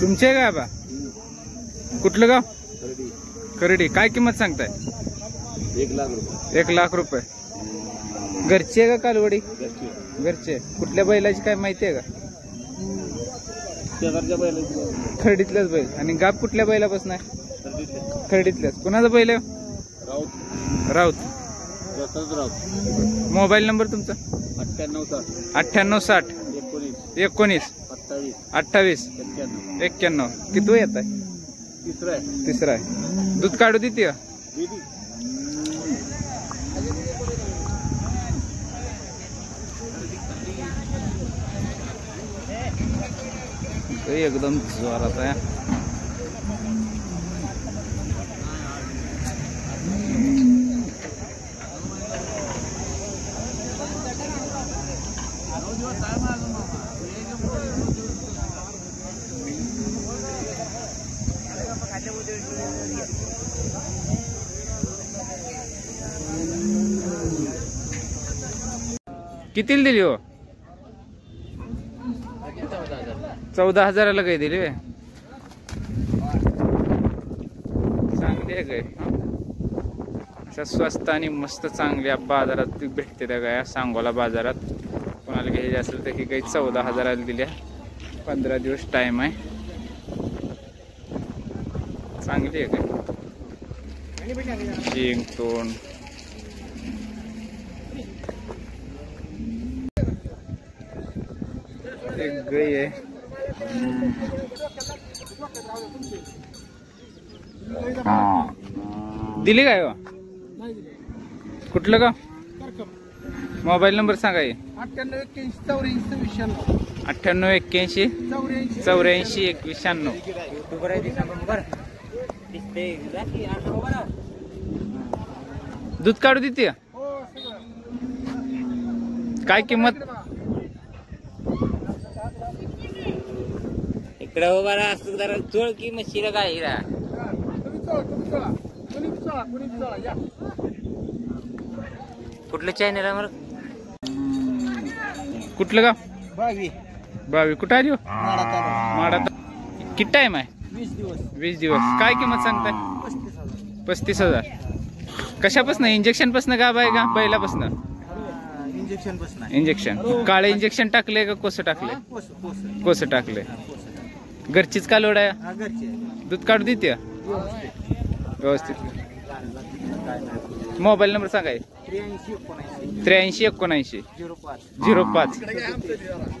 तुमचे का बा? कुठलं गाव? करडी. काय किंमत सांगताय? 1 लाख रुपये. 1 लाख रुपये. घरचे का कालवडी? घरचे. कुठल्या बैलाची काय माहिती आहे का? शेजारच्या बैलाची. खर्डीतल्याच बैल. आणि गाप कुठल्या बैलापासून आहे? खर्डीतल्याच. कुणाचा बैल आहे? राऊत. राऊत. राऊत. मोबाईल नंबर तुमचा? 9860 19 28 91. किती येत आहे? तिसरा आहे. दूध काढू देते का? एकदम जोरात आहे. कितीला दिली हो? 14,000ला काही दिली. चांगली आहे काय? अशा स्वस्त आणि मस्त चांगल्या बाजारात भेटते त्या गाया. सांगोला बाजारात कोणाला घ्यायची असेल तर ही काही 14,000ला दिल्या. 15 दिवस टाइम आहे. चांगली आहे काय? शिंग तोंड. एक गाय आहे. दिली काय? कुठलं का? मोबाईल नंबर सांगा. 9881 84 21 दूध काढू देते काय किंमत? इकडे उभा राहा असतो जरा चोळ की म्हशीला काय हिरा. कुठलं चॅनल आहे? कुठलं का? बावी. कुठं आली हो? माडा. किती टाइम आहे? 20 दिवस. काय किंमत सांगताय? 35,000. कशापासून? इंजेक्शन पासून का बाय का बैलापासून? इंजेक्शन. काळे इंजेक्शन टाकले का कोस टाकले? कोस टाकले. घरचीच कालवड आहे. दूध काढू देते व्यवस्थित. मोबाईल नंबर सांगाय. 83 79 05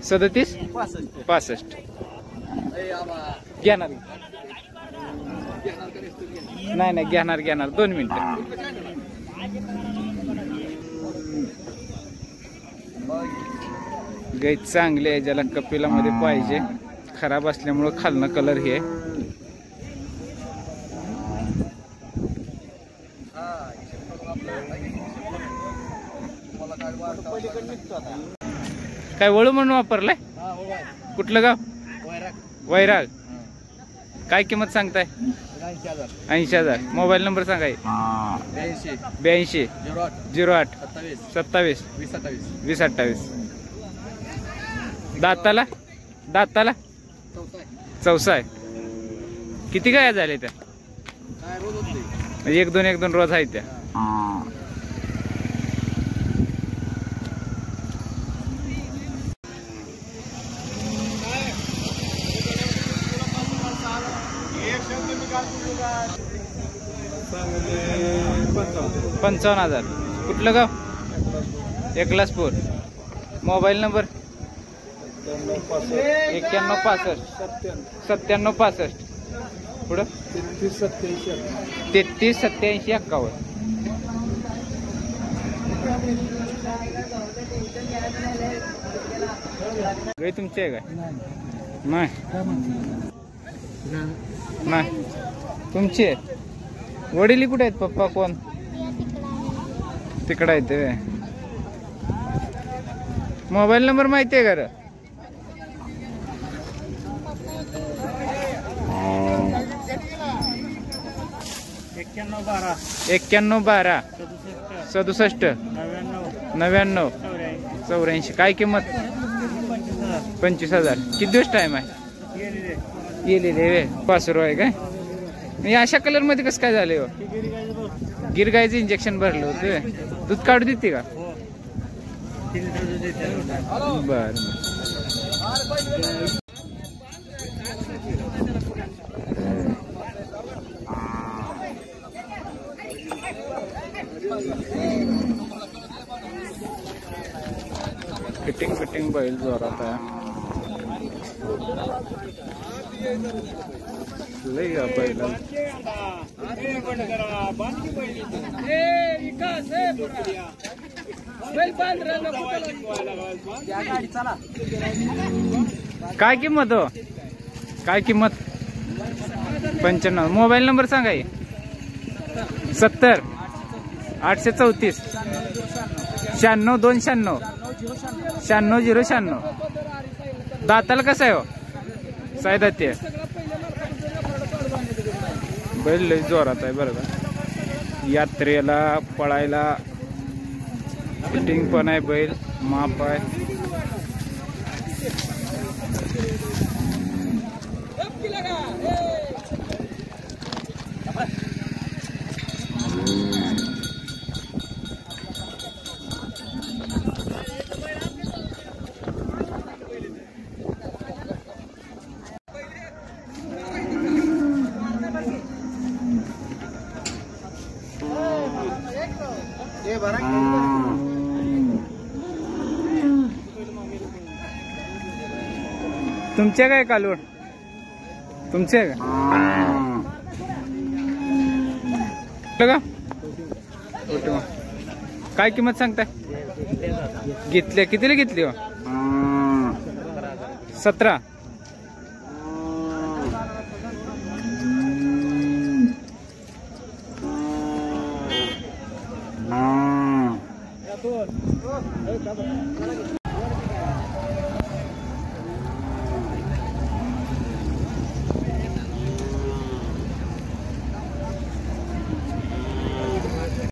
37 65. घेणार नाही घेणार 2 मिनिटं. गाय चांगली आहे. ज्याला कपिलामध्ये पाहिजे. खराब असल्यामुळे खालनं कलर हे. काय वळू म्हणून वापरलाय? कुठलं गाव? वैराग. काय किंमत सांगताय? 80,000. मोबाईल नंबर सांगाय. 82 08 27 20 28. दाताला चौसा आहे. किती गाया झाल्या त्या? 1-2 रोज आहेत त्या. $55,000. कुठलं गाव? एकलासपूर. Mobile number 9165 9765. पुढं 33 87 51. गाय तुमची आहे काय? नाही तुमची आहे. वडील कुठे आहेत? पप्पा कोण? तिकडे आहेत ते. मोबाईल नंबर माहिती आहे का? 9112 67 99 84. काय किंमत? 25,000. किती दिवस टाइम आहे? गेलेले पासरू आहे काय म्हणजे अशा कलर मध्ये कसं काय झालंय हो? गिर गायचं इंजेक्शन भरलं होतं दूध काढू देते का बर फिटिंग बैल जोरात आहे लय का बैला काय किंमत हो काय किंमत 95 मोबाईल नंबर सांगा 70 834 96 296 96 096 दाताला कसं आहे हो सायदाती बैल लय जोरात आहे बरं का यात्रेला पळायला फिटिंग पण आहे बैल माप आहे तुमचे काय कालवड तुमचे का काय किंमत सांगताय घेतल्या कितीला घेतली 17